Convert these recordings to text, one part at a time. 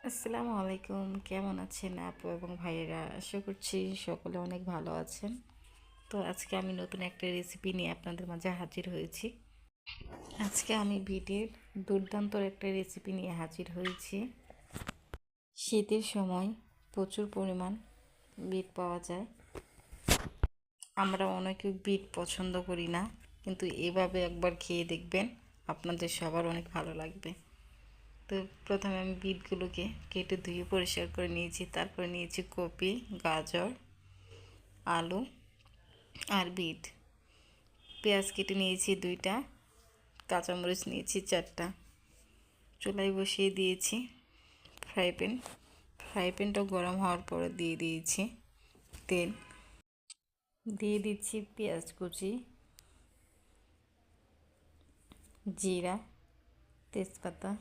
আসসালামু আলাইকুম, কেমন আছেন আপু এবং ভাইয়েরা? আশা করছি সকলে অনেক ভালো আছেন। তো আজকে আমি নতুন একটা রেসিপি নিয়ে আপনাদের মাঝে হাজির হয়েছি। আজকে আমি বিটের দুর্দান্ত একটা রেসিপি নিয়ে হাজির হয়েছি। শীতের সময় প্রচুর পরিমাণ বিট পাওয়া যায়। আমরা অনেকে বিট পছন্দ করি না, কিন্তু এভাবে একবার খেয়ে দেখবেন, আপনাদের সবার অনেক ভালো লাগবে। তো প্রথমে আমি বিটগুলোকে কেটে ধুয়ে পরিষ্কার করে নিয়েছি। তারপরে নিয়েছি কপি, গাজর, আলু আর বিট। পেঁয়াজ কেটে নিয়েছি 2টা, কাঁচামরিচ নিয়েছি 4টা। চুলায় বসিয়ে দিয়েছি ফ্রাই প্যানটা গরম হওয়ার পরে দিয়ে দিয়েছি তেল। দিয়ে দিচ্ছি পেঁয়াজ কুচি, জিরা, তেজপাতা।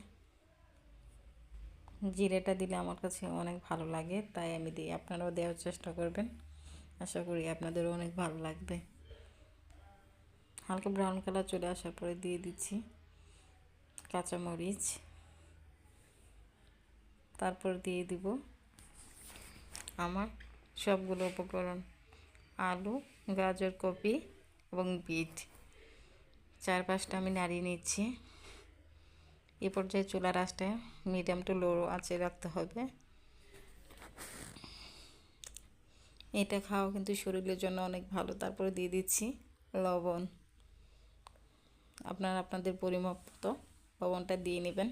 জিরাটা দিলে আমার কাছে অনেক ভালো লাগে, তাই আমি দিই। আপনারাও দেওয়ার চেষ্টা করবেন, আশা করি আপনাদেরও অনেক ভালো লাগবে। হালকা ব্রাউন কালার চলে আসার পরে দিয়ে দিচ্ছি কাঁচামরিচ। তারপর দিয়ে দিব আমার সবগুলো উপকরণ: আলু, গাজর, কপি এবং বিট। 4-5টা আমি নাড়িয়ে নিচ্ছি। এ পর্যায়ে চুলার আঁচটা মিডিয়াম টু লো আঁচে রাখতে হবে। এটা খাওয়া কিন্তু শরীরের জন্য অনেক ভালো। তারপরে দিয়ে দিচ্ছি লবণ। আপনারা আপনাদের পরিমাপ মতো লবণটা দিয়ে নেবেন।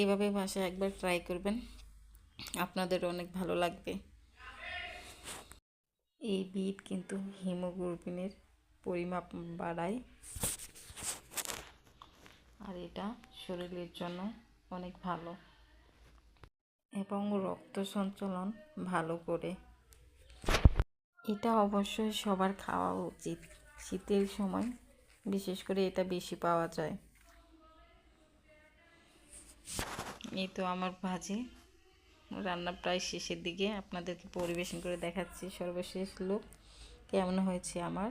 এভাবে বাসায় একবার ট্রাই করবেন, আপনাদের অনেক ভালো লাগবে। এই বিট কিন্তু হিমোগ্লোবিনের পরিমাপ বাড়ায়, আর এটা শরীরের জন্য অনেক ভালো এবং রক্ত সঞ্চালন ভালো করে। এটা অবশ্যই সবার খাওয়া উচিত। শীতের সময় বিশেষ করে এটা বেশি পাওয়া যায়। এই তো আমার ভাজি রান্না প্রায় শেষের দিকে, আপনাদেরকে পরিবেশন করে দেখাচ্ছি সর্বশেষ লুক কেমন হয়েছে আমার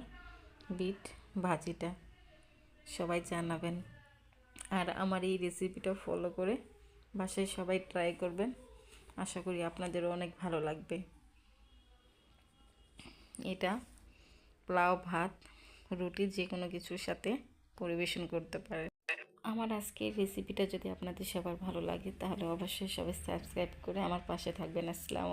বিট ভাজিটা। সবাই জানাবেন, আর আমার এই রেসিপিটা ফলো করে বাসায় সবাই ট্রাই করবেন। আশা করি আপনাদেরও অনেক ভালো লাগবে। এটা পোলাও, ভাত, রুটি যে কোনো কিছুর সাথে পরিবেশন করতে পারেন। আমার আজকের রেসিপিটা যদি আপনাদের সবার ভালো লাগে, তাহলে অবশ্যই সবাই সাবস্ক্রাইব করে আমার পাশে থাকবেন। আসসালামু